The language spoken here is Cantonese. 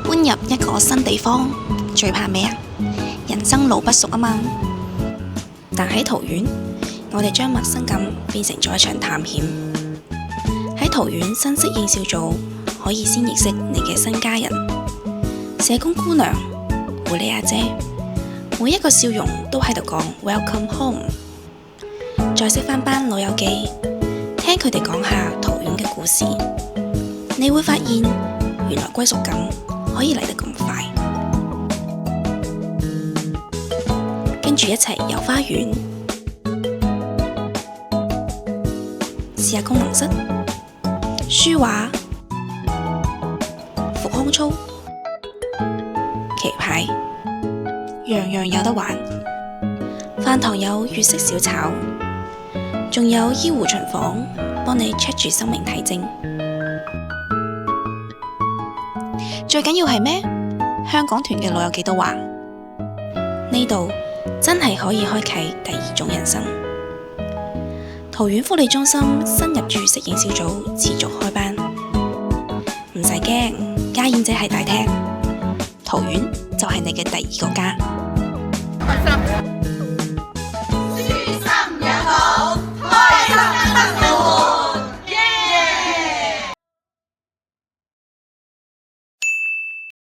搬入一個新地方，最怕咩啊？人生路不熟啊嘛。但喺桃園，我哋將陌生感變成咗一場探險。喺桃園新適應小組，可以先認識你嘅新家人、社工姑娘、護理阿姐，每一個笑容都喺度講 Welcome home。再識返班老友記，聽佢哋講下桃園嘅故事，你會發現原來歸屬感可以嚟得咁快。跟住一齊遊花園，試下功能室、書畫、復康操、棋牌，樣樣有得玩。飯堂有粵式小炒，仲有醫護巡房幫你 check 住生命體徵。最緊要係咩？香港團嘅老友記都話，呢度真係可以開啟第二種人生。桃園福利中心新入住適應小組持續開班，唔使驚，家燕姐喺大廳，桃園就係你嘅第二個家。